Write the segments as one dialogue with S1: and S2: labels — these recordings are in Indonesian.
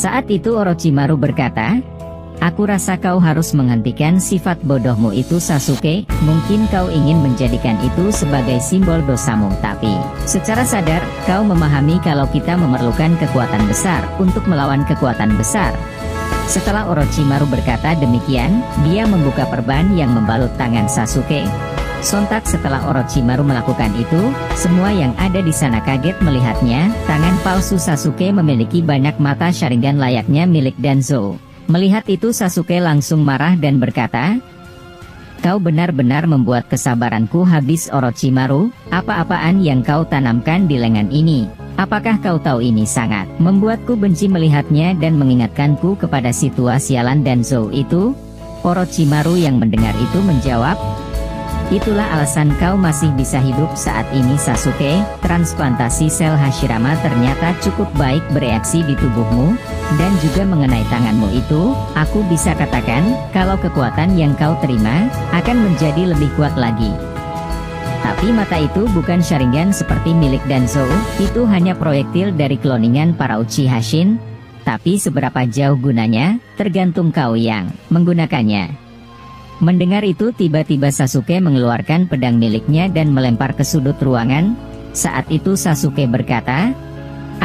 S1: Saat itu Orochimaru berkata, "Aku rasa kau harus menghentikan sifat bodohmu itu Sasuke, mungkin kau ingin menjadikan itu sebagai simbol dosamu, tapi secara sadar, kau memahami kalau kita memerlukan kekuatan besar untuk melawan kekuatan besar." Setelah Orochimaru berkata demikian, dia membuka perban yang membalut tangan Sasuke. Sontak setelah Orochimaru melakukan itu, semua yang ada di sana kaget melihatnya. Tangan palsu Sasuke memiliki banyak mata Sharingan layaknya milik Danzo. Melihat itu Sasuke langsung marah dan berkata, "Kau benar-benar membuat kesabaranku habis Orochimaru, apa-apaan yang kau tanamkan di lengan ini? Apakah kau tahu ini sangat membuatku benci melihatnya dan mengingatkanku kepada situasi sialan Danzo itu?" Orochimaru yang mendengar itu menjawab, "Itulah alasan kau masih bisa hidup saat ini Sasuke, transplantasi sel Hashirama ternyata cukup baik bereaksi di tubuhmu, dan juga mengenai tanganmu itu, aku bisa katakan, kalau kekuatan yang kau terima, akan menjadi lebih kuat lagi." Tapi mata itu bukan Sharingan seperti milik Danzo, itu hanya proyektil dari kloningan para Uchiha Shin. Tapi seberapa jauh gunanya, tergantung kau yang menggunakannya. Mendengar itu tiba-tiba Sasuke mengeluarkan pedang miliknya dan melempar ke sudut ruangan. Saat itu Sasuke berkata,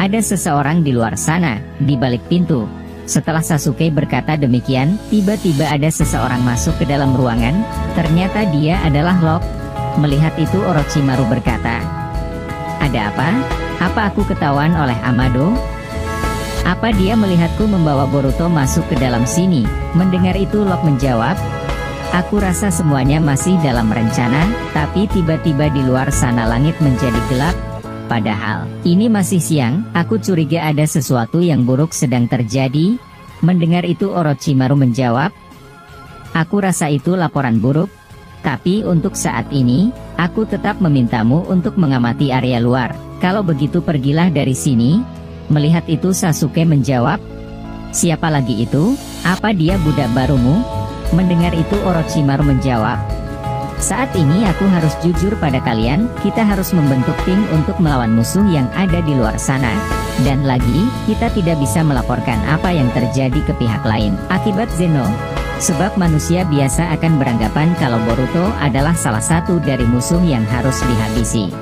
S1: "Ada seseorang di luar sana, di balik pintu." Setelah Sasuke berkata demikian, tiba-tiba ada seseorang masuk ke dalam ruangan. Ternyata dia adalah Locke. Melihat itu Orochimaru berkata, "Ada apa? Apa aku ketahuan oleh Amado? Apa dia melihatku membawa Boruto masuk ke dalam sini?" Mendengar itu Locke menjawab, "Aku rasa semuanya masih dalam rencana, tapi tiba-tiba di luar sana langit menjadi gelap. Padahal ini masih siang, aku curiga ada sesuatu yang buruk sedang terjadi." Mendengar itu Orochimaru menjawab, "Aku rasa itu laporan buruk. Tapi untuk saat ini, aku tetap memintamu untuk mengamati area luar. Kalau begitu pergilah dari sini." Melihat itu Sasuke menjawab, "Siapa lagi itu? Apa dia budak barumu?" Mendengar itu Orochimaru menjawab, "Saat ini aku harus jujur pada kalian, kita harus membentuk tim untuk melawan musuh yang ada di luar sana. Dan lagi, kita tidak bisa melaporkan apa yang terjadi ke pihak lain akibat Zeno. Sebab manusia biasa akan beranggapan kalau Boruto adalah salah satu dari musuh yang harus dihabisi."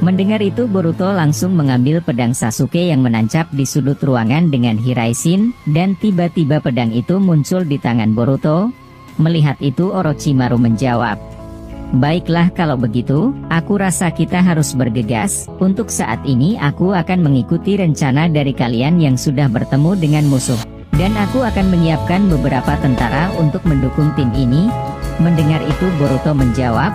S1: Mendengar itu Boruto langsung mengambil pedang Sasuke yang menancap di sudut ruangan dengan Hiraisin, dan tiba-tiba pedang itu muncul di tangan Boruto. Melihat itu Orochimaru menjawab, "Baiklah kalau begitu, aku rasa kita harus bergegas. Untuk saat ini aku akan mengikuti rencana dari kalian yang sudah bertemu dengan musuh. Dan aku akan menyiapkan beberapa tentara untuk mendukung tim ini." Mendengar itu Boruto menjawab,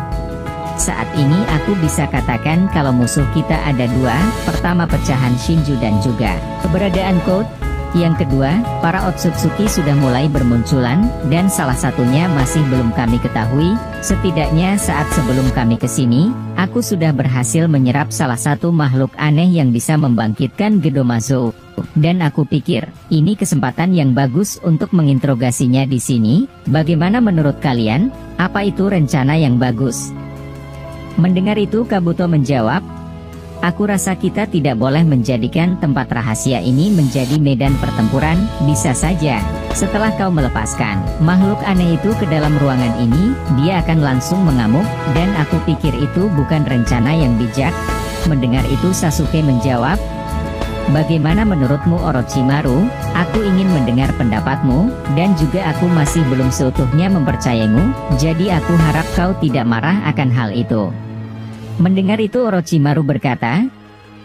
S1: "Saat ini aku bisa katakan kalau musuh kita ada dua. Pertama pecahan Shinju dan juga keberadaan Code. Yang kedua, para Otsutsuki sudah mulai bermunculan, dan salah satunya masih belum kami ketahui. Setidaknya saat sebelum kami ke sini, aku sudah berhasil menyerap salah satu makhluk aneh yang bisa membangkitkan Gedomazo. Dan aku pikir, ini kesempatan yang bagus untuk menginterogasinya di sini. Bagaimana menurut kalian? Apa itu rencana yang bagus?" Mendengar itu Kabuto menjawab, "Aku rasa kita tidak boleh menjadikan tempat rahasia ini menjadi medan pertempuran. Bisa saja, setelah kau melepaskan makhluk aneh itu ke dalam ruangan ini, dia akan langsung mengamuk, dan aku pikir itu bukan rencana yang bijak." Mendengar itu Sasuke menjawab, "Bagaimana menurutmu Orochimaru? Aku ingin mendengar pendapatmu, dan juga aku masih belum seutuhnya mempercayaimu, jadi aku harap kau tidak marah akan hal itu." Mendengar itu Orochimaru berkata,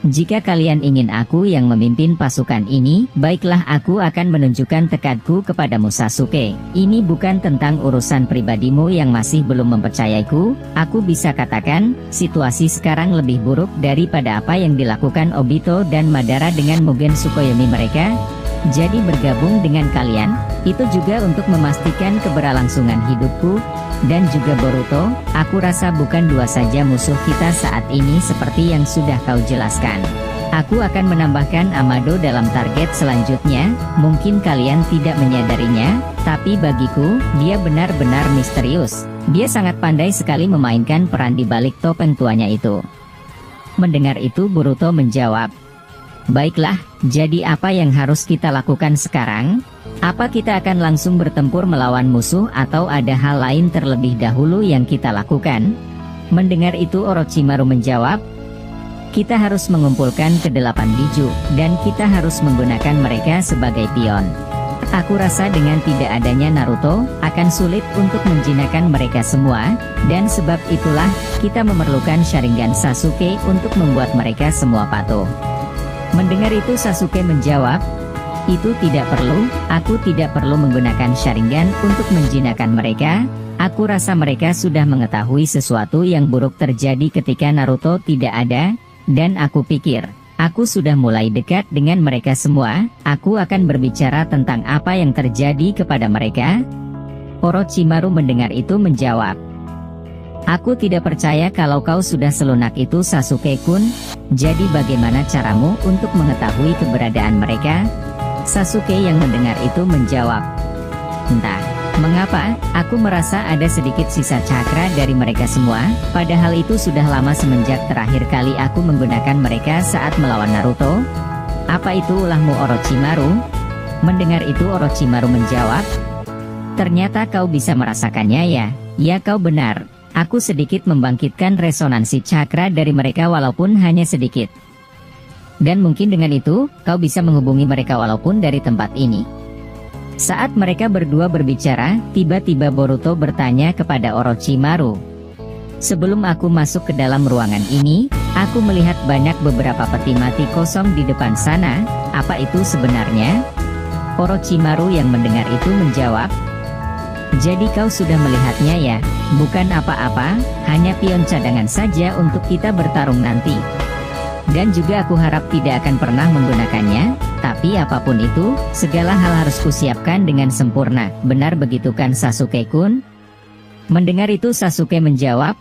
S1: "Jika kalian ingin aku yang memimpin pasukan ini, baiklah aku akan menunjukkan tekadku kepadamu Sasuke. Ini bukan tentang urusan pribadimu yang masih belum mempercayaiku. Aku bisa katakan, situasi sekarang lebih buruk daripada apa yang dilakukan Obito dan Madara dengan Mugen Tsukuyomi mereka. Jadi bergabung dengan kalian, itu juga untuk memastikan keberlangsungan hidupku. Dan juga Boruto, aku rasa bukan dua saja musuh kita saat ini seperti yang sudah kau jelaskan. Aku akan menambahkan Amado dalam target selanjutnya. Mungkin kalian tidak menyadarinya, tapi bagiku, dia benar-benar misterius. Dia sangat pandai sekali memainkan peran di balik topeng tuanya itu." Mendengar itu Boruto menjawab, Baiklah, jadi apa yang harus kita lakukan sekarang? Apa kita akan langsung bertempur melawan musuh atau ada hal lain terlebih dahulu yang kita lakukan? Mendengar itu Orochimaru menjawab, kita harus mengumpulkan ke-8 biju, dan kita harus menggunakan mereka sebagai pion. Aku rasa dengan tidak adanya Naruto, akan sulit untuk menjinakkan mereka semua, dan sebab itulah, kita memerlukan Sharingan Sasuke untuk membuat mereka semua patuh. Mendengar itu Sasuke menjawab, itu tidak perlu, aku tidak perlu menggunakan Sharingan untuk menjinakkan mereka. Aku rasa mereka sudah mengetahui sesuatu yang buruk terjadi ketika Naruto tidak ada, dan aku pikir, aku sudah mulai dekat dengan mereka semua, aku akan berbicara tentang apa yang terjadi kepada mereka. Orochimaru mendengar itu menjawab, aku tidak percaya kalau kau sudah selunak itu Sasuke-kun, jadi bagaimana caramu untuk mengetahui keberadaan mereka? Sasuke yang mendengar itu menjawab, entah mengapa, aku merasa ada sedikit sisa cakra dari mereka semua, padahal itu sudah lama semenjak terakhir kali aku menggunakan mereka saat melawan Naruto. Apa itu ulahmu Orochimaru? Mendengar itu Orochimaru menjawab, ternyata kau bisa merasakannya ya? Ya kau benar, aku sedikit membangkitkan resonansi cakra dari mereka walaupun hanya sedikit. Dan mungkin dengan itu, kau bisa menghubungi mereka walaupun dari tempat ini. Saat mereka berdua berbicara, tiba-tiba Boruto bertanya kepada Orochimaru. Sebelum aku masuk ke dalam ruangan ini, aku melihat banyak beberapa peti mati kosong di depan sana, apa itu sebenarnya? Orochimaru yang mendengar itu menjawab, jadi kau sudah melihatnya ya? Bukan apa-apa, hanya pion cadangan saja untuk kita bertarung nanti. Dan juga aku harap tidak akan pernah menggunakannya, tapi apapun itu, segala hal harus kusiapkan dengan sempurna, benar begitu kan Sasuke-kun? Mendengar itu Sasuke menjawab,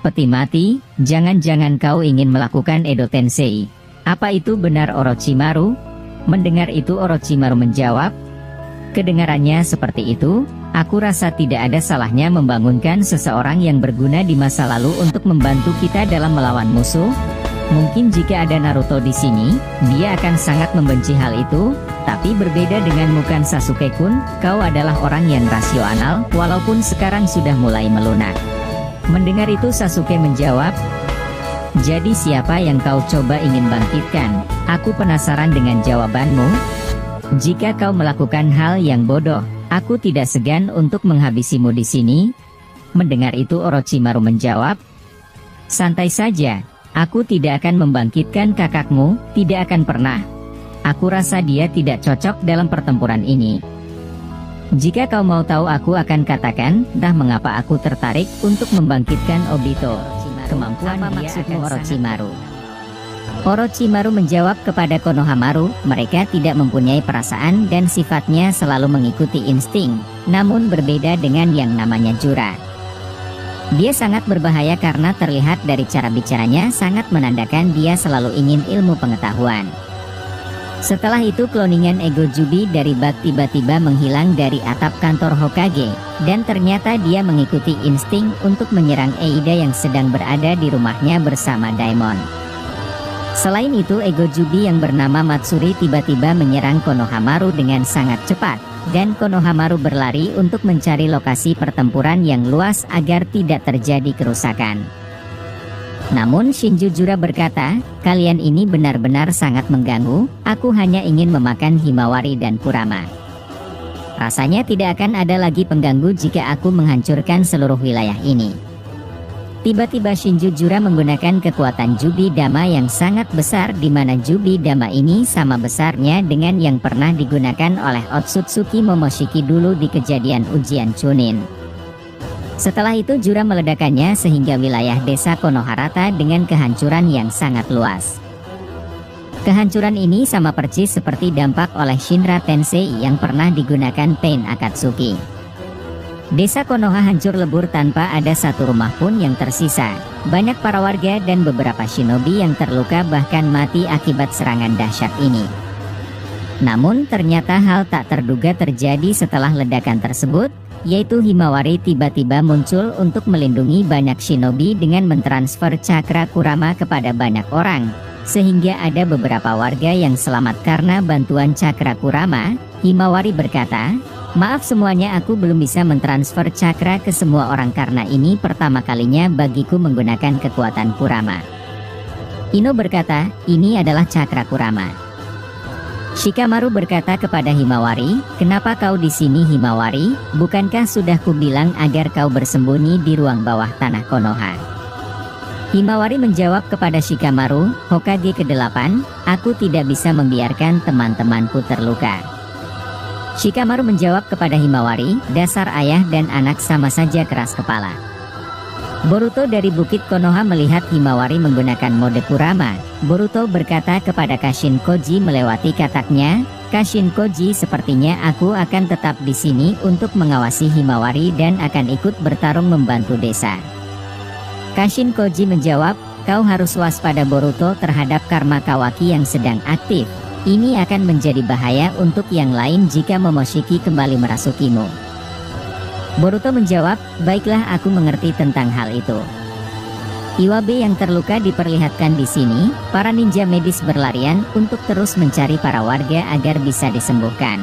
S1: peti mati, jangan-jangan kau ingin melakukan Edo Tensei. Apa itu benar Orochimaru? Mendengar itu Orochimaru menjawab, kedengarannya seperti itu, aku rasa tidak ada salahnya membangunkan seseorang yang berguna di masa lalu untuk membantu kita dalam melawan musuh. Mungkin jika ada Naruto di sini, dia akan sangat membenci hal itu, tapi berbeda denganmu kan Sasuke-kun, kau adalah orang yang rasional, walaupun sekarang sudah mulai melunak. Mendengar itu Sasuke menjawab, jadi siapa yang kau coba ingin bangkitkan? Aku penasaran dengan jawabanmu. Jika kau melakukan hal yang bodoh, aku tidak segan untuk menghabisimu di sini. Mendengar itu Orochimaru menjawab, santai saja. Aku tidak akan membangkitkan kakakmu, tidak akan pernah. Aku rasa dia tidak cocok dalam pertempuran ini. Jika kau mau tahu aku akan katakan, entah mengapa aku tertarik untuk membangkitkan Obito. Kemampuan apa maksudmu Orochimaru? Orochimaru menjawab kepada Konohamaru, mereka tidak mempunyai perasaan dan sifatnya selalu mengikuti insting, namun berbeda dengan yang namanya Jura. Dia sangat berbahaya karena terlihat dari cara bicaranya sangat menandakan dia selalu ingin ilmu pengetahuan. Setelah itu cloningan ego Jubi dari bak tiba-tiba menghilang dari atap kantor Hokage, dan ternyata dia mengikuti insting untuk menyerang Eida yang sedang berada di rumahnya bersama Daimon. Selain itu ego Jubi yang bernama Matsuri tiba-tiba menyerang Konohamaru dengan sangat cepat, dan Konohamaru berlari untuk mencari lokasi pertempuran yang luas agar tidak terjadi kerusakan. Namun Shinjujura berkata, kalian ini benar-benar sangat mengganggu, aku hanya ingin memakan Himawari dan Kurama. Rasanya tidak akan ada lagi pengganggu jika aku menghancurkan seluruh wilayah ini. Tiba-tiba Shinjujura menggunakan kekuatan Jubi Dama yang sangat besar di mana Jubi Dama ini sama besarnya dengan yang pernah digunakan oleh Otsutsuki Momoshiki dulu di kejadian ujian Chunin. Setelah itu Jura meledakannya sehingga wilayah desa Konoharata dengan kehancuran yang sangat luas. Kehancuran ini sama persis seperti dampak oleh Shinra Tensei yang pernah digunakan Pain Akatsuki. Desa Konoha hancur lebur tanpa ada satu rumah pun yang tersisa. Banyak para warga dan beberapa shinobi yang terluka bahkan mati akibat serangan dahsyat ini. Namun ternyata hal tak terduga terjadi setelah ledakan tersebut, yaitu Himawari tiba-tiba muncul untuk melindungi banyak shinobi dengan mentransfer cakra Kurama kepada banyak orang. sehingga ada beberapa warga yang selamat karena bantuan Cakra Kurama. Himawari berkata, "Maaf semuanya, aku belum bisa mentransfer cakra ke semua orang karena ini pertama kalinya bagiku menggunakan kekuatan Kurama." Ino berkata, "Ini adalah Cakra Kurama." Shikamaru berkata kepada Himawari, "Kenapa kau di sini Himawari? Bukankah sudah kubilang agar kau bersembunyi di ruang bawah tanah Konoha?" Himawari menjawab kepada Shikamaru, "Hokage ke-8, aku tidak bisa membiarkan teman-temanku terluka." Shikamaru menjawab kepada Himawari, "Dasar ayah dan anak sama saja keras kepala." Boruto dari Bukit Konoha melihat Himawari menggunakan mode Kurama. Boruto berkata kepada Kashin Koji melewati kataknya, "Kashin Koji, sepertinya aku akan tetap di sini untuk mengawasi Himawari dan akan ikut bertarung membantu desa." Kashin Koji menjawab, "Kau harus waspada Boruto terhadap Karma Kawaki yang sedang aktif. Ini akan menjadi bahaya untuk yang lain jika Momoshiki kembali merasukimu." Boruto menjawab, "Baiklah, aku mengerti tentang hal itu." Iwabe yang terluka diperlihatkan di sini. Para ninja medis berlarian untuk terus mencari para warga agar bisa disembuhkan.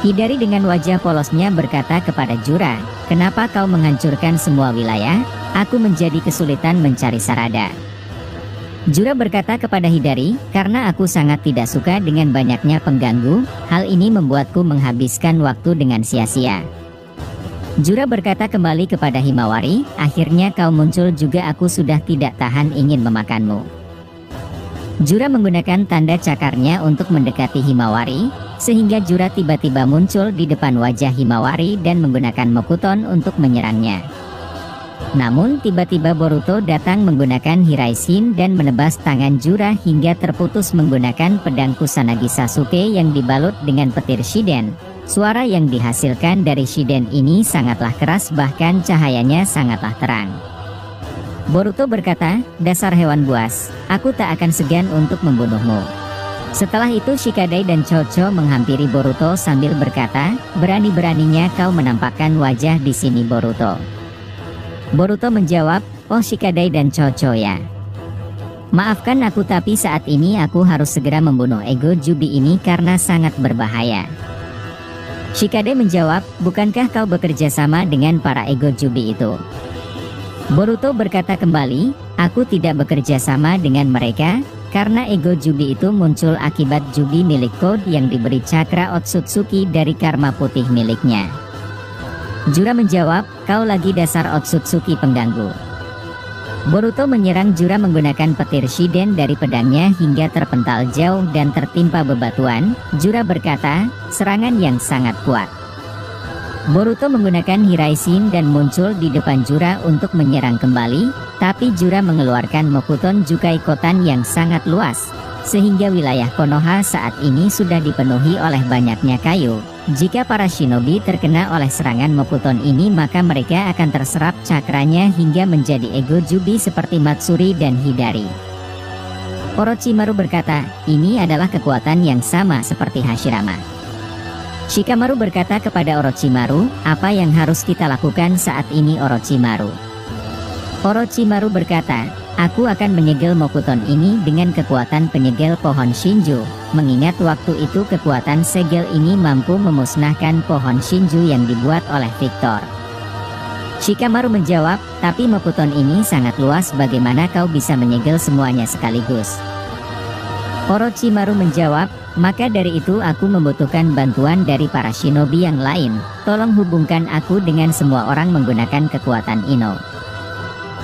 S1: Hidari dengan wajah polosnya berkata kepada Jura, "Kenapa kau menghancurkan semua wilayah? Aku menjadi kesulitan mencari Sarada." Jura berkata kepada Hidari, "Karena aku sangat tidak suka dengan banyaknya pengganggu, hal ini membuatku menghabiskan waktu dengan sia-sia." Jura berkata kembali kepada Himawari, "Akhirnya kau muncul juga, aku sudah tidak tahan ingin memakanmu." Jura menggunakan tanda cakarnya untuk mendekati Himawari, sehingga Jura tiba-tiba muncul di depan wajah Himawari dan menggunakan Mokuton untuk menyerangnya. Namun tiba-tiba Boruto datang menggunakan Hiraishin dan menebas tangan Jura hingga terputus menggunakan pedang Kusanagi Sasuke yang dibalut dengan petir Shiden. Suara yang dihasilkan dari Shiden ini sangatlah keras, bahkan cahayanya sangatlah terang. Boruto berkata, "Dasar hewan buas, aku tak akan segan untuk membunuhmu." Setelah itu Shikadai dan Chocho menghampiri Boruto sambil berkata, "Berani-beraninya kau menampakkan wajah di sini Boruto." Boruto menjawab, "Oh Shikadai dan Chocho ya. Maafkan aku, tapi saat ini aku harus segera membunuh Ego Jubi ini karena sangat berbahaya." Shikadai menjawab, "Bukankah kau bekerja sama dengan para Ego Jubi itu?" Boruto berkata kembali, "Aku tidak bekerja sama dengan mereka, karena Ego Jubi itu muncul akibat Jubi milik Code yang diberi cakra Otsutsuki dari karma putih miliknya." Jura menjawab, "Kau lagi dasar Otsutsuki pengganggu." Boruto menyerang Jura menggunakan petir Shiden dari pedangnya hingga terpental jauh dan tertimpa bebatuan. Jura berkata, "Serangan yang sangat kuat." Boruto menggunakan Hiraishin dan muncul di depan Jura untuk menyerang kembali, tapi Jura mengeluarkan Mokuton Jukai Kotan yang sangat luas, sehingga wilayah Konoha saat ini sudah dipenuhi oleh banyaknya kayu. Jika para shinobi terkena oleh serangan Mokuton ini, maka mereka akan terserap cakranya hingga menjadi Ego Jubi seperti Matsuri dan Hidari. Orochimaru berkata, "Ini adalah kekuatan yang sama seperti Hashirama." Shikamaru berkata kepada Orochimaru, "Apa yang harus kita lakukan saat ini Orochimaru?" Orochimaru berkata, "Aku akan menyegel Mokuton ini dengan kekuatan penyegel pohon Shinju, mengingat waktu itu kekuatan segel ini mampu memusnahkan pohon Shinju yang dibuat oleh Victor." Shikamaru menjawab, "Tapi Mokuton ini sangat luas, bagaimana kau bisa menyegel semuanya sekaligus?" Orochimaru menjawab, "Maka dari itu aku membutuhkan bantuan dari para shinobi yang lain, tolong hubungkan aku dengan semua orang menggunakan kekuatan Ino."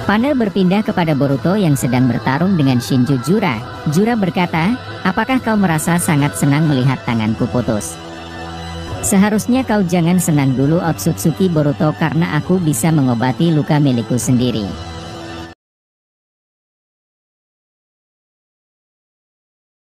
S1: Panel berpindah kepada Boruto yang sedang bertarung dengan Shinju Jura. Jura berkata, "Apakah kau merasa sangat senang melihat tanganku putus? Seharusnya kau jangan senang dulu Otsutsuki Boruto, karena aku bisa mengobati luka milikku sendiri."